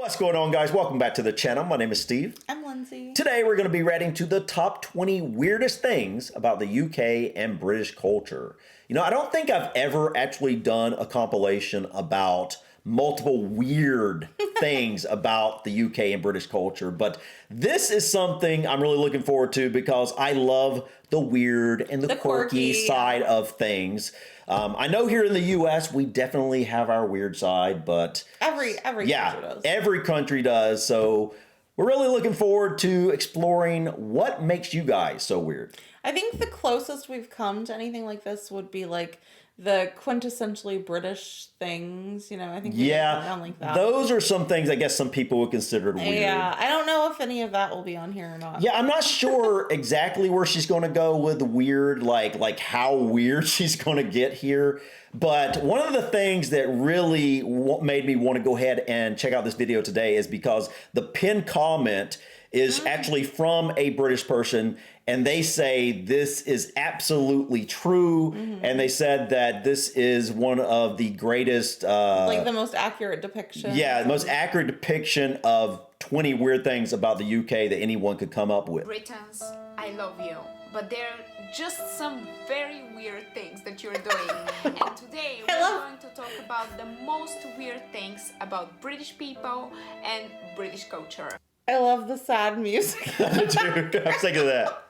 What's going on, guys? Welcome back to the channel. My name is Steve. I'm Lindsay. Today we're going to be reading to the top 20 weirdest things about the UK and British culture. You know, I don't think I've ever actually done a compilation about multiple weird things about the UK and British culture, but this is something I'm really looking forward to because I love the weird and the quirky side of things. I know here in the US we definitely have our weird side, but every country does. Every country does. So we're really looking forward to exploring what makes you guys so weird. I think the closest we've come to anything like this would be like the quintessentially British things, you know. I think around like that. Those are some things I guess some people would consider weird. Yeah, I don't know if any of that will be on here or not. Yeah, I'm not sure exactly where she's going to go with the weird, like how weird she's going to get here. But one of the things that really made me want to go ahead and check out this video today is because the pinned comment is actually from a British person, and they say this is absolutely true, and they said that this is one of the greatest... like the most accurate depiction. Yeah, the most accurate depiction of 20 weird things about the UK that anyone could come up with. Britons, I love you, but there are just some very weird things that you're doing. And today we're going to talk about the most weird things about British people and British culture. I love the sad music. Dude, I'm sick of that.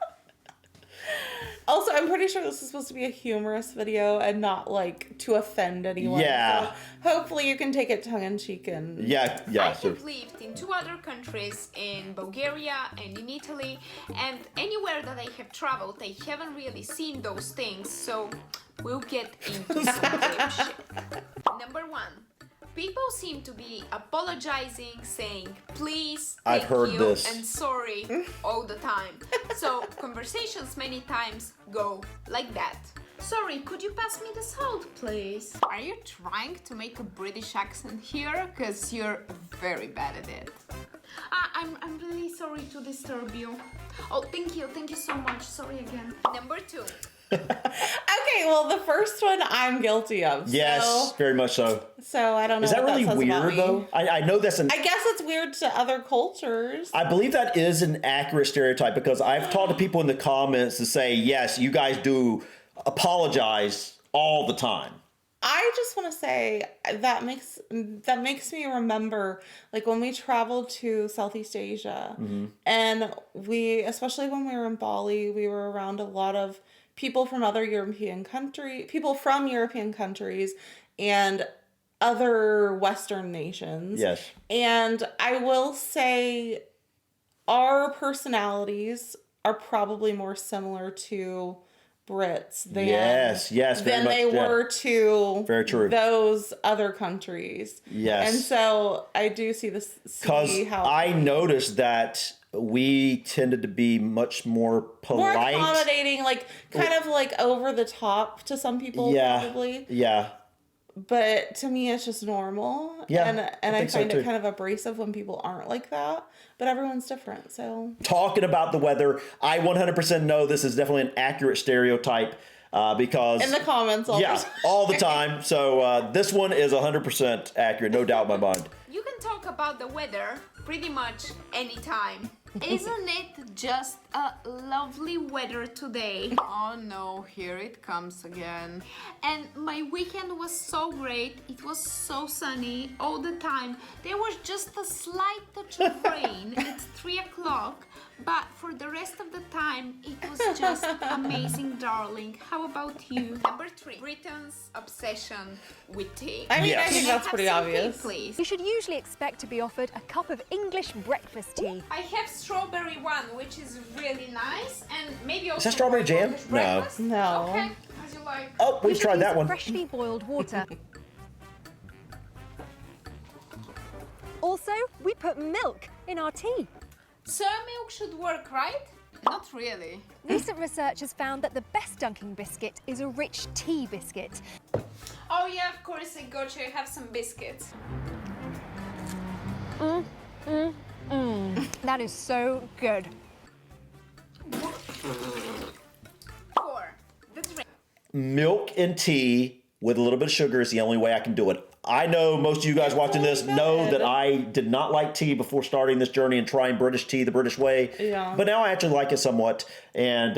Also, I'm pretty sure this is supposed to be a humorous video and not like to offend anyone. Yeah. So hopefully you can take it tongue-in-cheek and... Yeah. I have lived in 2 other countries, in Bulgaria and in Italy, and anywhere that I have traveled, I haven't really seen those things, so we'll get into some clip shit. Number 1. People seem to be apologizing, saying please, thank you, and sorry all the time. So conversations many times go like that. Sorry, could you pass me the salt, please? Are you trying to make a British accent here? Because you're very bad at it. I'm really sorry to disturb you. Oh, thank you so much. Sorry again. Number 2. Okay, well, the first one I'm guilty of. Yes, very much so. So I don't know. Is that really weird though? I know that's an... I guess it's weird to other cultures. I believe that is an accurate stereotype because I've talked to people in the comments to say, yes, you guys do apologize all the time. I just want to say that makes me remember like when we traveled to Southeast Asia and especially when we were in Bali, we were around a lot of people from European countries and other Western nations. Yes. And I will say our personalities are probably more similar to Brits than they were to those other countries. Yes. And so I do see this. Because I noticed that we tended to be much more polite. More accommodating, like kind of like over the top to some people probably. Yeah. But to me, it's just normal. Yeah, and I find it kind of abrasive when people aren't like that. But everyone's different, so. Talking about the weather, I 100% know this is definitely an accurate stereotype because... In the comments all the time. all the time. So this one is 100% accurate, no doubt in my mind. You can talk about the weather pretty much anytime. Isn't it just a lovely weather today? Oh no, here it comes again. And my weekend was so great. It was so sunny all the time. There was just a slight touch of rain. It's 3 o'clock. But for the rest of the time, it was just amazing, darling. How about you? Number 3, Britain's obsession with tea. I mean, I think that's pretty obvious. Tea, please. You should usually expect to be offered a cup of English breakfast tea. I have strawberry one, which is really nice, and maybe also... Is that strawberry jam? No. No. Okay, as you like. Oh, we've tried that one. Freshly boiled water. Also, we put milk in our tea. Soy milk should work, right? Not really. Recent research has found that the best dunking biscuit is a rich tea biscuit. Oh yeah, of course, I got you. Have some biscuits. That is so good. 4, the drink. Milk and tea with a little bit of sugar is the only way I can do it. I know most of you guys watching really this know good. that I did not like tea before starting this journey and trying British tea the British way. Yeah. But now I actually like it somewhat, and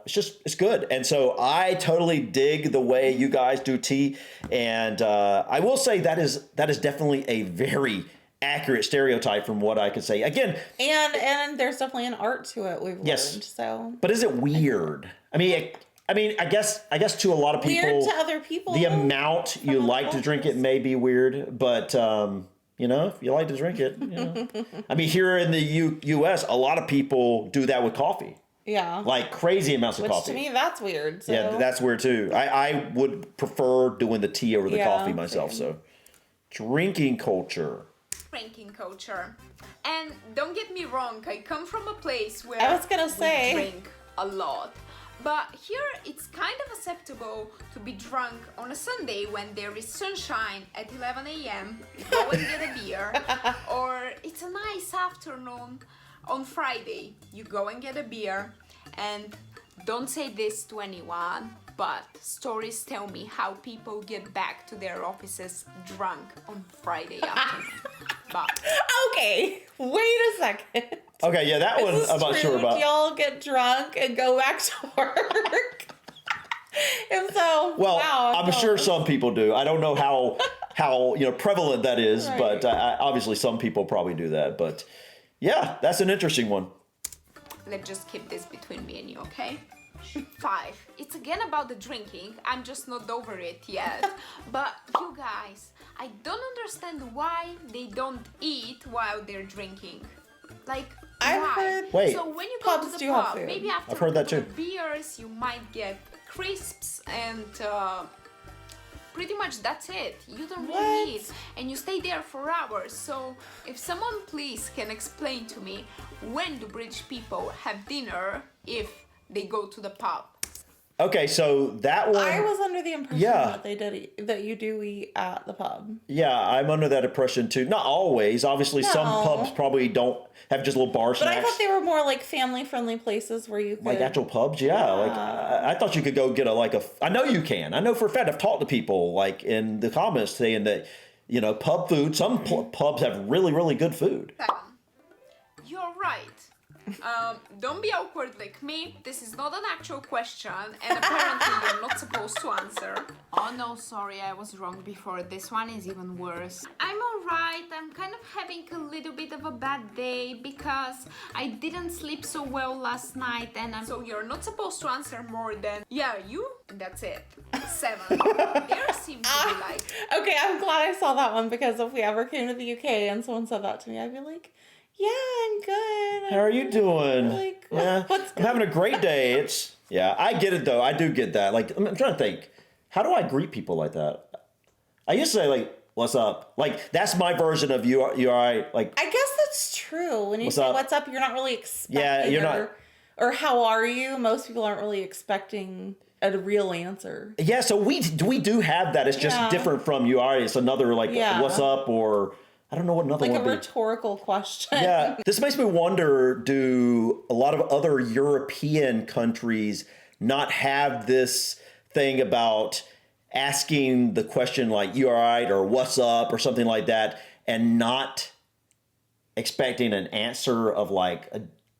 it's good. And so I totally dig the way you guys do tea, and I will say that is definitely a very accurate stereotype from what I could say. Again, And there's definitely an art to it. We've Yes. learned. So but is it weird? I mean, I guess to a lot of people, weird to other people. the amount you other like to drink it cultures. may be weird, but if you like to drink it, I mean, here in the U.S., a lot of people do that with coffee, Yeah. like crazy amounts of Which coffee. to me that's weird. So. Yeah, that's weird too. I would prefer doing the tea over the Yeah, coffee myself. same. So, drinking culture. Drinking culture. And don't get me wrong, I come from a place where I was gonna we say. drink a lot. But here it's kind of acceptable to be drunk on a Sunday when there is sunshine at 11 a.m. You go and get a beer. Or it's a nice afternoon on Friday. You go and get a beer. And don't say this to anyone, but stories tell me how people get back to their offices drunk on Friday afternoon. But Okay, wait a second. Okay, yeah, that one Is this I'm not true? sure about. Do y'all get drunk and go back to work? If so, Well, wow. I'm sure some people do. I don't know how prevalent that is, Right. but obviously some people probably do that. But yeah, that's an interesting one. let's just keep this between me and you, okay? 5. It's again about the drinking. I'm just not over it yet. But you guys, I don't understand why they don't eat while they're drinking. Like, I've why? heard Wait. So when you go to pubs the do have pub, food. maybe after I've heard that a couple too. of beers, you might get crisps and pretty much that's it. You don't really What? eat, and you stay there for hours. So if someone please can explain to me, when do British people have dinner if they go to the pub? Okay, so that one. I was under the impression Yeah. that they did that you do eat at the pub. Yeah, I'm under that impression too. Not always. Obviously, some No. pubs probably don't have just little bar But snacks. I thought they were more like family-friendly places where you could. Like actual pubs, yeah. Like I thought you could go get I know you can. I know for a fact. I've talked to people like in the comments saying that pub food. Some pubs have really really good food. 7. You're right. Don't be awkward like me. This is not an actual question, and apparently you're not supposed to answer. Oh no, sorry, I was wrong before. This one is even worse. I'm alright. I'm kind of having a little bit of a bad day because I didn't sleep so well last night, and so you're not supposed to answer more than yeah, you. That's it. 7. There seems to be like Okay, I'm glad I saw that one because if we ever came to the UK and someone said that to me, I'd be like, "Yeah, I'm good. How are you doing? Like, Yeah, what's I'm having a great day. I get it though. I do get that. Like I'm trying to think. How do I greet people like that? I used to say like, "What's up?" Like that's my version of you. You all right? Like I guess that's true. When you What's say up? "What's up," you're not really expecting. Yeah, you're not- Or "How are you?" Most people aren't really expecting a real answer. yeah. So we do have that. It's just Yeah. different from you all right. It's another like, Yeah. "What's up?" or I don't know what another Like a one would be. rhetorical question. Yeah, this makes me wonder, do a lot of other European countries not have this thing about asking the question like, "You all right?" or "What's up?" or something like that, and not expecting an answer of like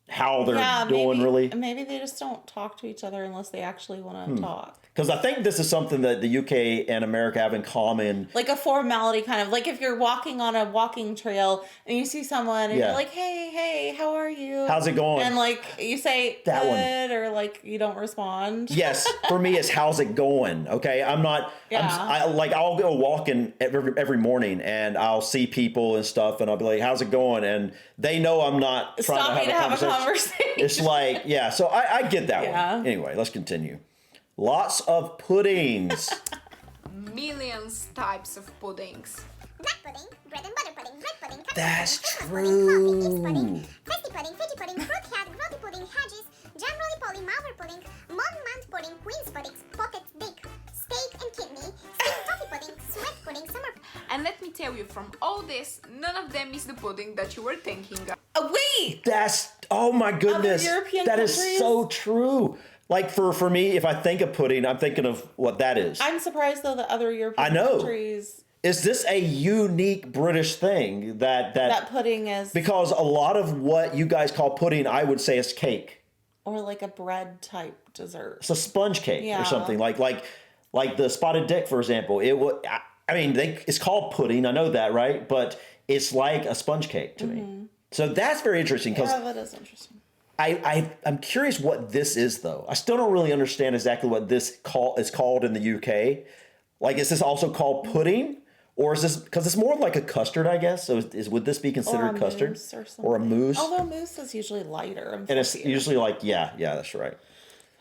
how they're doing really? Maybe they just don't talk to each other unless they actually want to talk. Because I think this is something that the UK and America have in common. Like a formality kind of, like if you're walking on a walking trail and you see someone and Yeah. you're like, hey, how are you? How's it going? And like you say That one. good or like you don't respond. Yes, for me, it's how's it going? Okay, I'm not. Yeah. I'll go walking every morning, and I'll see people and stuff, and I'll be like, "How's it going?" And they know I'm not trying Stopping to have a conversation. It's like, yeah. So I get that Yeah. one. Anyway, let's continue. Lots of puddings. millions types of puddings. Black pudding, bread and butter pudding, red pudding, custard That's pudding, Christmas pudding, coffee, East true. pudding, festy pudding, fitty pudding, fruit hat, grotty pudding, hedges, jam roly-poly, malware pudding, mont pudding, queen's pudding, spotted dick, steak and kidney, steamed toffee pudding, sweat pudding, summer. And let me tell you, from all this, none of them is the pudding that you were thinking of. Oh, wait! That's oh my goodness. European That is countries? so true. Like for me, if I think of pudding, I'm thinking of what that is. I'm surprised though that other European I know. countries is this a unique British thing That pudding is, because a lot of what you guys call pudding, I would say is cake. or like a bread type dessert. It's a sponge cake Yeah. or something like the spotted dick, for example. I mean, it's called pudding. I know that, right? But it's like a sponge cake to me. So that's very interesting because Yeah, that is interesting. I'm curious what this is, though. I still don't really understand exactly what this is called in the UK. Like, is this also called pudding? Or is this, because it's more like a custard, I guess. So would this be considered custard? Mousse or something. Or a mousse? Although mousse is usually lighter. And it's usually like, yeah, that's right.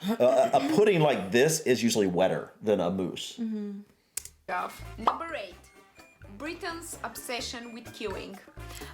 A pudding like this is usually wetter than a mousse. Number 8. Britain's obsession with queuing.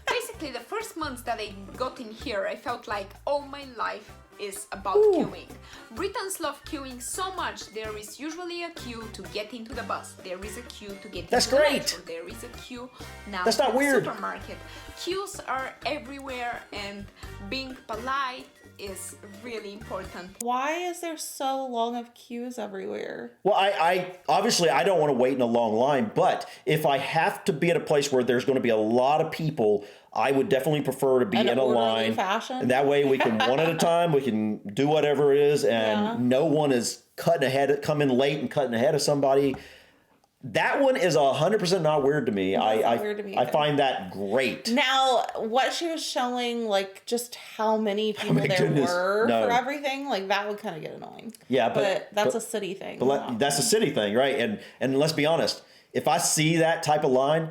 Basically, the first months that I got in here, I felt like all my life is about queuing. Britons love queuing so much. There is usually a queue to get into the bus. There is a queue to get That's into the great. metro. There is a queue now That's not for the weird. supermarket. Queues are everywhere, and being polite is really important. Why is there so long of queues everywhere? Well, I obviously I don't want to wait in a long line, but if I have to be at a place where there's going to be a lot of people, I would definitely prefer to be An in a orderly line. fashion? And that way we can one at a time, we can do whatever it is, and Yeah. no one is coming late and cutting ahead of somebody. That one is 100% not weird to me. That's not weird to me I either. find that great. Now, what she was showing, like just how many people my there goodness, were no. for everything, like that would kind of get annoying. Yeah, but that's a city thing. That's a city thing, right? And let's be honest, if I see that type of line,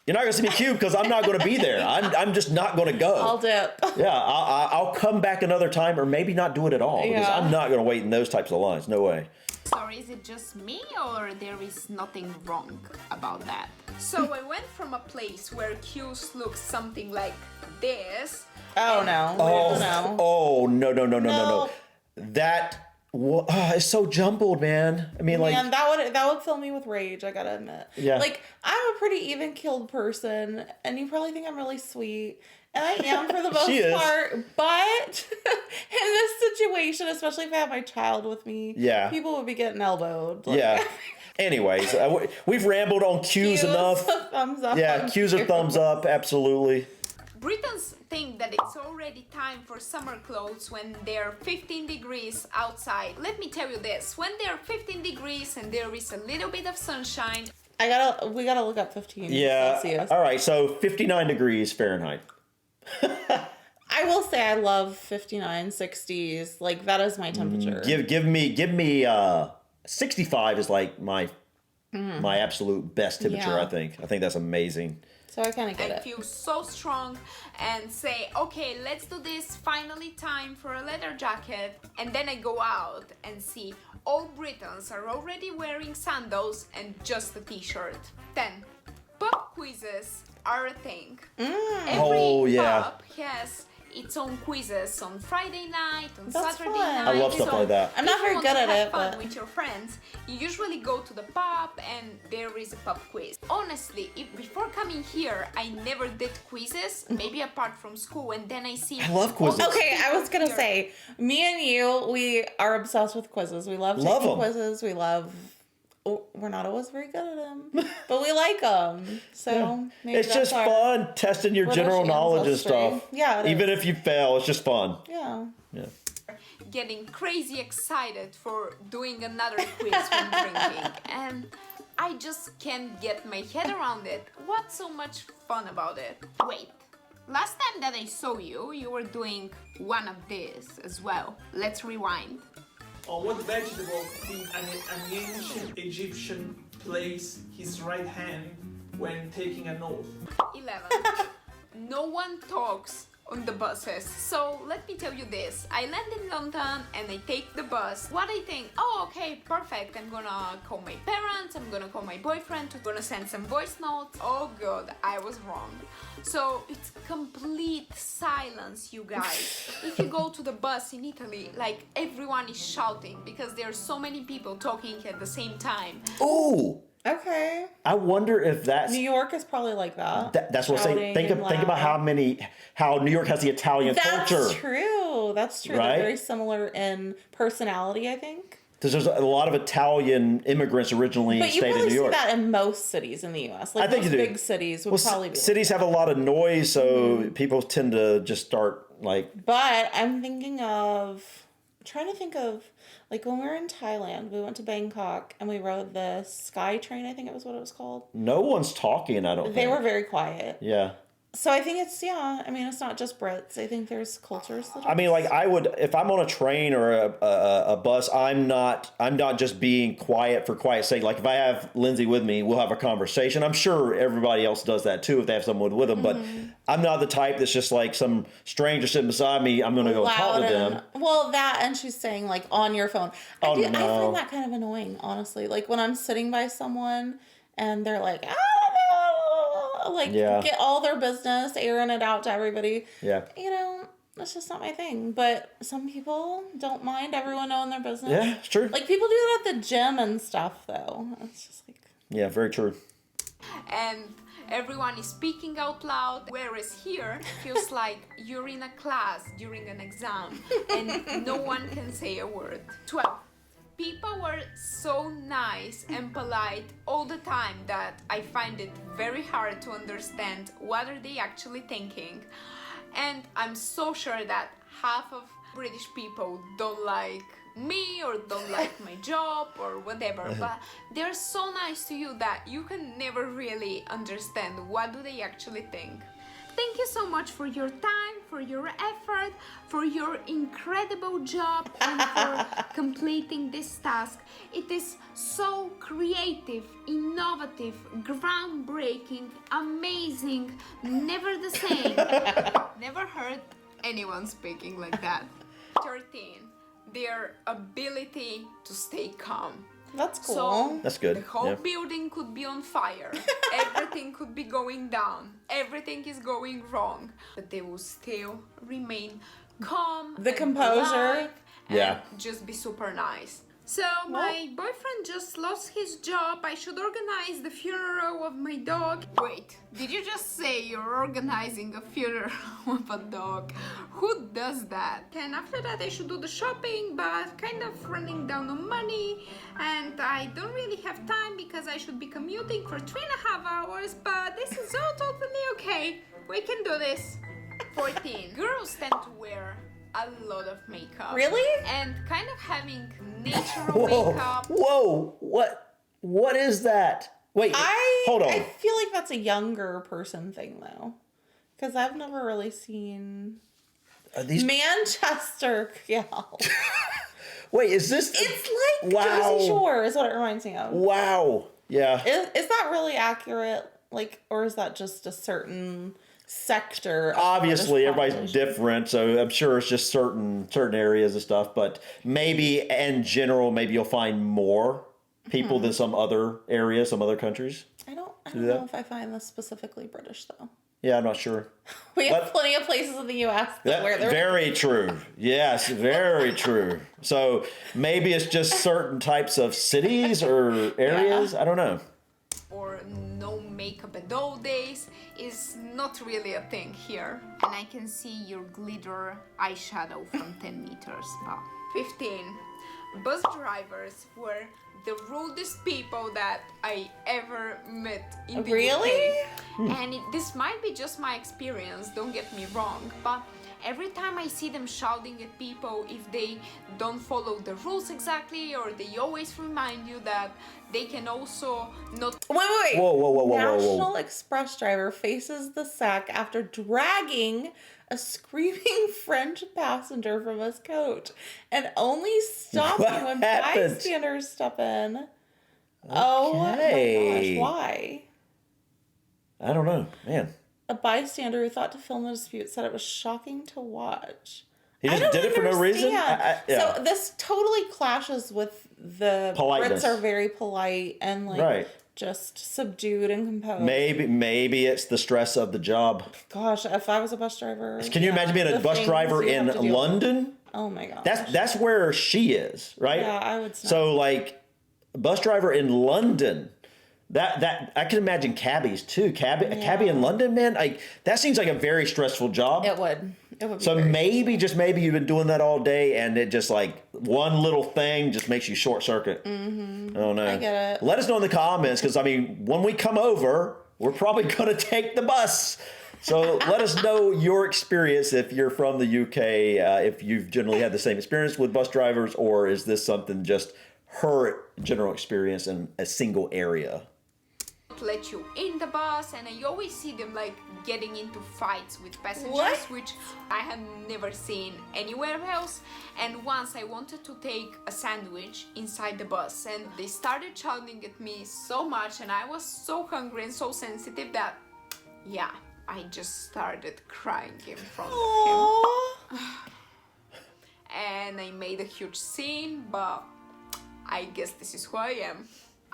you're not gonna see me queue because I'm not gonna be there. I'm just not gonna go. I'll dip. Yeah, I'll come back another time or maybe not do it at all because Yeah. I'm not gonna wait in those types of lines. No way. Sorry, is it just me or there is nothing wrong about that? So I went from a place where queues look something like this. Oh no! No. Oh no. No. That it's so jumbled, man. I mean, like, Man, that would fill me with rage. I gotta admit. Yeah. Like I'm a pretty even-keeled person, and you probably think I'm really sweet, and I am for the most She is. part. But in this situation, especially if I have my child with me, Yeah. people would be getting elbowed. Like, yeah. Anyways, we've rambled on queues enough. Thumbs up. Yeah, on queues are thumbs up. Absolutely. Britons think that it's already time for summer clothes when they're 15 degrees outside. Let me tell you this, when they're 15 degrees and there is a little bit of sunshine, We gotta look up 15 Yeah. Celsius. All right. So 59 degrees Fahrenheit. I will say I love 59, 60s. Like that is my temperature. Give me 65 is like my absolute best temperature. Yeah. I think that's amazing. So I kind of get I it. feel so strong and say, okay, let's do this, finally time for a leather jacket. And then I go out and see all Britons are already wearing sandals and just a t-shirt. 10. Pub quizzes are a thing. Every Oh, yeah. pub has its own quizzes on Friday night, on That's Saturday fun. night. I love stuff So like that. I'm not if you very want good to at have it, fun but- with your friends, you usually go to the pub and there is a pub quiz. Honestly, if before coming here I never did quizzes, maybe apart from school, and then I see I love quizzes. all those Okay, I people was gonna here. say, me and you, we are obsessed with quizzes. We love Love taking 'em. quizzes. We love. We're not always very good at them, but we like them. So maybe It's that's just our- fun testing your British general knowledge and ancestry. stuff. Yeah, it Even is. if you fail, it's just fun. Yeah. Yeah. Getting crazy excited for doing another quiz when drinking, and I just can't get my head around it. What's so much fun about it? Wait, last time that I saw you, you were doing one of these as well. Let's rewind. On what vegetable did an ancient Egyptian place his right hand when taking an oath? 11. No one talks on the buses. So let me tell you this. I land in London and I take the bus. What I think, oh okay, perfect. I'm gonna call my parents, I'm gonna call my boyfriend, I'm gonna send some voice notes. Oh god, I was wrong. So it's complete silence, you guys. If you go to the bus in Italy, like everyone is shouting because there are so many people talking at the same time. Ooh, Okay. I wonder if that's New York is probably like that. that's what I'm saying. Shouting and Think about loud. how New York has the Italian That's culture. true. That's true. Right? They're very similar in personality, I think. Because there's a lot of Italian immigrants originally But you stayed in probably New see York. that in most cities in the U.S. Like I think most you do. big cities would probably be. Cities have a lot of noise, so people tend to just start like. But I'm trying to think of, like when we were in Thailand, we went to Bangkok and we rode the Sky Train, I think it was what it was called. No one's talking, I don't think. They were very quiet. Yeah. So I think it's, I mean, it's not just Brits. I think there's cultures that I mean, like I would, if I'm on a train or a bus, I'm not just being quiet for quiet's sake. Like if I have Lindsay with me, we'll have a conversation. I'm sure everybody else does that too if they have someone with them. But I'm not the type that's just like some stranger sitting beside me. I'm going to go talk to them. Well, that, and she's saying like on your phone. I find that kind of annoying, honestly. Like when I'm sitting by someone and they're like, get all their business, airing it out to everybody. Yeah. That's just not my thing. But some people don't mind everyone knowing their business. Yeah, it's true. Like people do that at the gym and stuff, though. It's just like. Yeah, very true. And everyone is speaking out loud, whereas here feels like you're in a class during an exam and no one can say a word. 12. People were so nice and polite all the time that I find it very hard to understand what are they actually thinking. And I'm so sure that half of British people don't like me or don't like my job or whatever, but they're so nice to you that you can never really understand what do they actually think. Thank you so much for your time, for your effort, for your incredible job, and for completing this task. It is so creative, innovative, groundbreaking, amazing, never the same. Never heard anyone speaking like that. 13. Their ability to stay calm. That's cool. So, That's good. The whole Yeah. building could be on fire. Everything could be going down. Everything is going wrong. But they will still remain calm. The and composure. polite Yeah. And just be super nice. So my boyfriend just lost his job. I should organize the funeral of my dog. Wait, did you just say you're organizing a funeral of a dog? Who does that? And after that I should do the shopping, but kind of running down on money. And I don't really have time because I should be commuting for 3.5 hours, but this is all totally okay. We can do this. 14. Girls tend to wear a lot of makeup. Really? And kind of having natural makeup. Whoa! What is that? Wait, hold on. I feel like that's a younger person thing, though. Because I've never really seen Are these? Manchester Gal. Wait, is this? It's like Wow. Jersey Shore is what it reminds me of. Wow. Yeah. Is that really accurate? Like, or is that just a certain sector? Of Obviously, British everybody's population? different, so I'm sure it's just certain areas and stuff. But maybe in general, maybe you'll find more people than some other areas, some other countries. I don't that? know if I find this specifically British, though. Yeah, I'm not sure. We have But- plenty of places in the U.S. where they're Very true. Yes, very true. So maybe it's just certain types of cities or areas. I don't know. Or no makeup at all days is not really a thing here. And I can see your glitter eyeshadow from 10 meters. Wow. 15. Bus drivers were the rudest people that I ever met in the Really? UK. And this might be just my experience, don't get me wrong, but every time I see them shouting at people if they don't follow the rules exactly, or they always remind you that they can also not. Wait. Whoa. National Express driver faces the sack after dragging a screaming French passenger from his coach and only stopping What when happened? bystanders step in. Oh my Okay. gosh, why? I don't know, man. A bystander who thought to film the dispute said it was shocking to watch. He I just don't did it for no reason. understand. Yeah. So this totally clashes with the Politeness. Brits are very polite and like Right. just subdued and composed. Maybe it's the stress of the job. Gosh, if I was a bus driver, Can you imagine being a the bus things driver you in have to deal with. London? Oh my gosh. That's where she is, right? Yeah, I would say. So like, a bus driver in London. That I can imagine cabbies too. A cabbie in London, man. Like that seems like a very stressful job. It would. It would be So very maybe, just maybe, you've been doing that all day, and it just like one little thing just makes you short circuit. Mm-hmm. I don't know. I get it. Let us know in the comments, because I mean, when we come over, we're probably going to take the bus. So let us know your experience if you're from the UK, if you've generally had the same experience with bus drivers, or is this something just her general experience in a single area? Let you in the bus, and I always see them like getting into fights with passengers, What? which I have never seen anywhere else. And once I wanted to take a sandwich inside the bus, and they started shouting at me so much, and I was so hungry and so sensitive that, yeah, I just started crying in front of him. And I made a huge scene, but I guess this is who I am.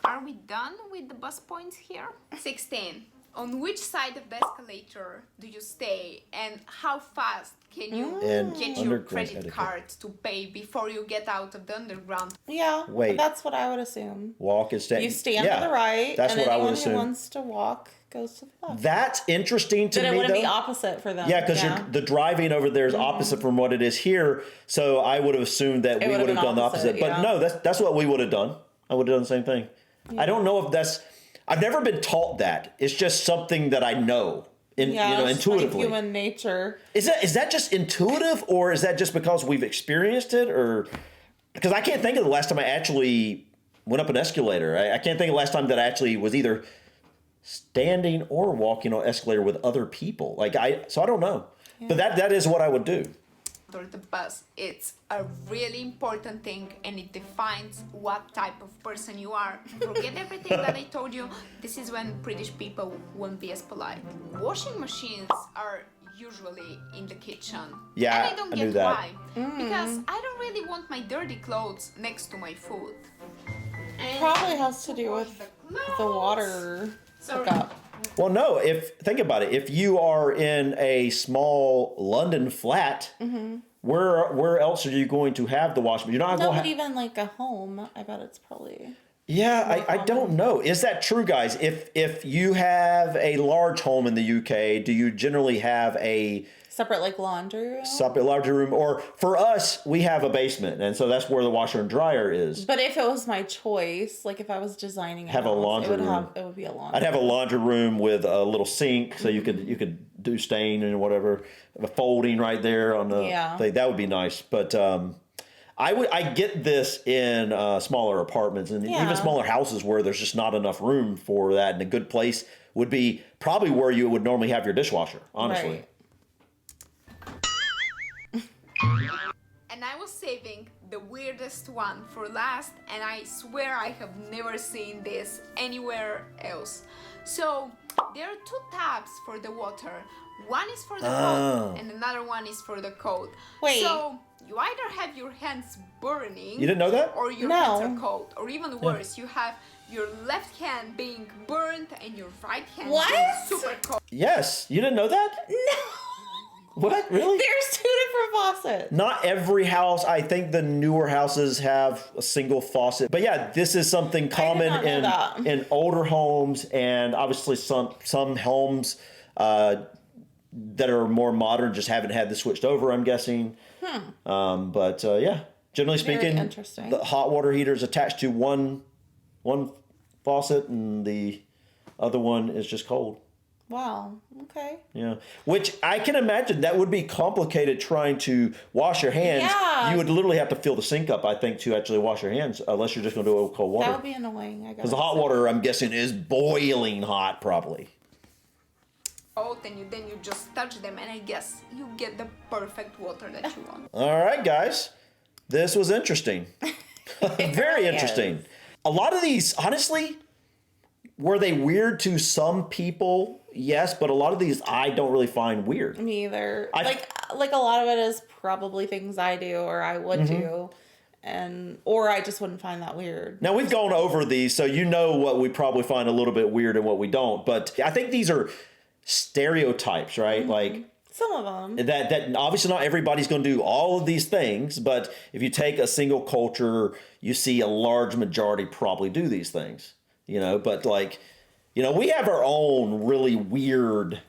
Are we done with the bus points here? 16. On which side of the escalator do you stay, and how fast can you And get your underground credit etiquette. card to pay before you get out of the underground? Yeah, Wait. that's what I would assume. Walk and stand. You stand Yeah, to the right, That's and what I anyone would who assume. wants to walk goes to the left. That's interesting to Then it me, wouldn't though. be opposite for them. Yeah, because the driving over there is opposite from what it is here. So I would have assumed that we would would have have been done the opposite. opposite, But yeah. no, that's what we would have done. I would have done the same thing. I don't know if that's. I've never been taught that. It's just something that I know, Yeah, it's like intuitively. human nature. Is that just intuitive, or is that just because we've experienced it, or because I can't think of the last time I actually went up an escalator. I can't think of the last time that I actually was either standing or walking on an escalator with other people. So I don't know. Yeah. But that is what I would do. Or the bus, it's a really important thing, and it defines what type of person you are. Forget everything that I told you. This is when British people won't be as polite. Washing machines are usually in the kitchen. Yeah, and I don't I get knew that. why. Because I don't really want my dirty clothes next to my food. And Probably has to do with the clothes. water Sorry. hookup. Well, no. Think about it. If you are in a small London flat, where else are you going to have the washing? You're not No, going but to. even like a home, I bet it's probably. Yeah, I don't know. Is that true, guys? If you have a large home in the UK, do you generally have a Separate like laundry room? separate larger room? Or for us, we have a basement, and so that's where the washer and dryer is. But if it was my choice, like if I was designing Have a house, laundry room. it would be a laundry. I'd have a laundry room with a little sink, so you could do stain and whatever, a folding right there on the Yeah. thing. That would be nice. But I get this in smaller apartments and Yeah. even smaller houses where there's just not enough room for that, and a good place would be probably where you would normally have your dishwasher. Honestly. Right. And I was saving the weirdest one for last, and I swear I have never seen this anywhere else. So there are two tabs for the water. One is for the hot and another one is for the cold. Wait. So you either have your hands burning, You didn't know that? or your No. hands are cold, or even worse, you have your left hand being burnt and your right hand What? being super cold. Yes, you didn't know that? No. What? Really? There's two different faucets. Not every house. I think the newer houses have a single faucet. But yeah, this is something common not know that. in older homes, and obviously some homes that are more modern just haven't had this switched over, I'm guessing. But yeah, generally Very speaking, interesting. the hot water heater is attached to one faucet, and the other one is just cold. Wow. Okay. Yeah, which I can imagine that would be complicated trying to wash your hands. Yeah. You would literally have to fill the sink up, I think, to actually wash your hands, unless you're just going to do it with cold water. That would be annoying. I guess. Because the hot water, I'm guessing, is boiling hot, probably. And then you just touch them, and I guess you get the perfect water that you want. All right, guys, this was interesting. Very really interesting. is. A lot of these, honestly, were they weird to some people? Yes, but a lot of these I don't really find weird. Me either. I- Like a lot of it is probably things I do or I would Mm-hmm. do, or I just wouldn't find that weird. Now, we've gone over these, so you know what we probably find a little bit weird and what we don't. But I think these are stereotypes, right? Like Some of them. that obviously not everybody's going to do all of these things, but if you take a single culture, you see a large majority probably do these things, but we have our own really weird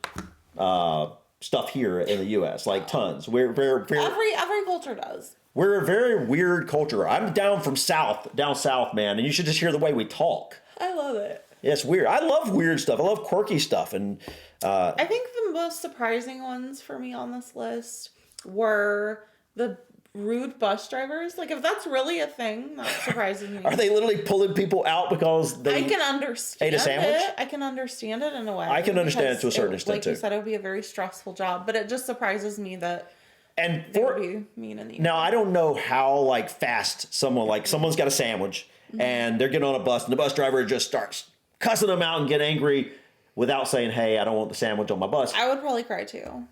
stuff here in the U.S. Like tons. We're very Every culture does. we're a very weird culture. I'm down south, man, and you should just hear the way we talk. I love it. Yeah, it's weird. I love weird stuff. I love quirky stuff, and I think the most surprising ones for me on this list were the rude bus drivers. Like, if that's really a thing, that surprises me. are they literally pulling people out because they I can understand ate a sandwich? it. I can understand it in a way. I can understand it to a because certain extent, like too. you said, it would be a very stressful job, but it just surprises me that And they for would be mean in the now, I don't know how like fast someone's got a sandwich and they're getting on a bus, and the bus driver just starts cussing them out and get angry without saying, "Hey, I don't want the sandwich on my bus." I would probably cry too.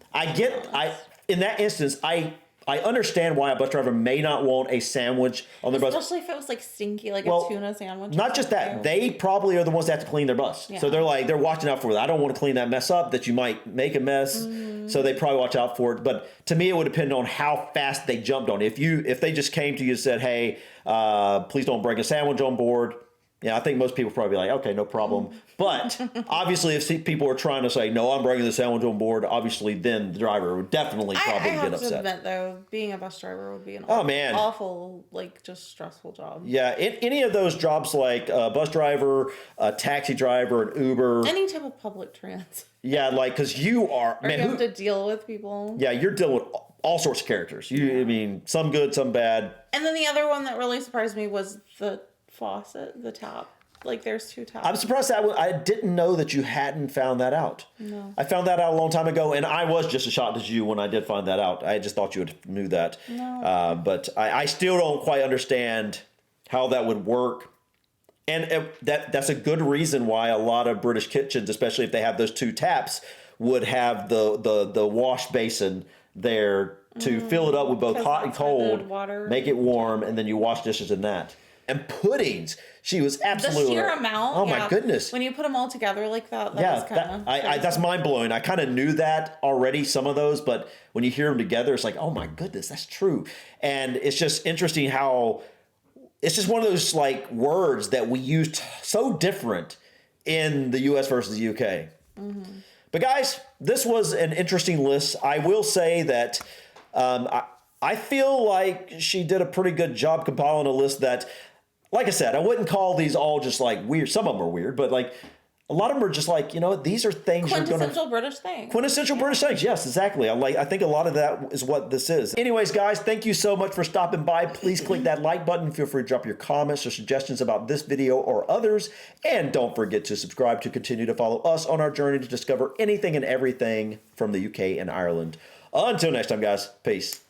In that instance, I understand why a bus driver may not want a sandwich on their bus. Especially if it was like stinky, like Well, a tuna sandwich. or Not just that, something. they probably are the ones that have to clean their bus. Yeah. So they're watching out for it. I don't want to clean that mess up, that you might make a mess. So they probably watch out for it. But to me, it would depend on how fast they jumped on it. If they just came to you and said, "Hey, please don't bring a sandwich on board," yeah, I think most people probably be like, "Okay, no problem." But obviously, if people are trying to say, "No, I'm bringing the sandwich on board," obviously then the driver would definitely I probably have get to upset. admit though, being a bus driver would be an Man. awful, like just stressful job. Yeah, any of those jobs like a bus driver, a taxi driver, an Uber. Any type of public trans. Yeah, like, because you are, Or man, you have to deal with people. yeah, you're dealing with all sorts of characters. I mean, some good, some bad. And then the other one that really surprised me was the faucet, the tap. Like there's two taps. I'm surprised that I didn't know that you hadn't found that out. No. I found that out a long time ago, and I was just as shocked as you when I did find that out. I just thought you knew that. No. But I still don't quite understand how that would work. And that's a good reason why a lot of British kitchens, especially if they have those two taps, would have the wash basin there to fill it up with both 'Cause hot and that's where the cold, water- make it warm, and then you wash dishes in that. And puddings, she was absolutely. The sheer amount. Oh yeah. my goodness! When you put them all together like that, Yeah, is kind of. that's mind blowing. I kind of knew that already, some of those, but when you hear them together, it's like, oh my goodness, that's true. And it's just interesting how it's just one of those like words that we use so different in the U.S. versus the U.K. But guys, this was an interesting list. I will say that I feel like she did a pretty good job compiling a list that, like I said, I wouldn't call these all just like weird. Some of them are weird, but like a lot of them are just like, these are things you're Quintessential going to... British thing. Quintessential British things. Yes, exactly. I think a lot of that is what this is. Anyways, guys, thank you so much for stopping by. Please click that like button. Feel free to drop your comments or suggestions about this video or others. And don't forget to subscribe to continue to follow us on our journey to discover anything and everything from the UK and Ireland. Until next time, guys. Peace.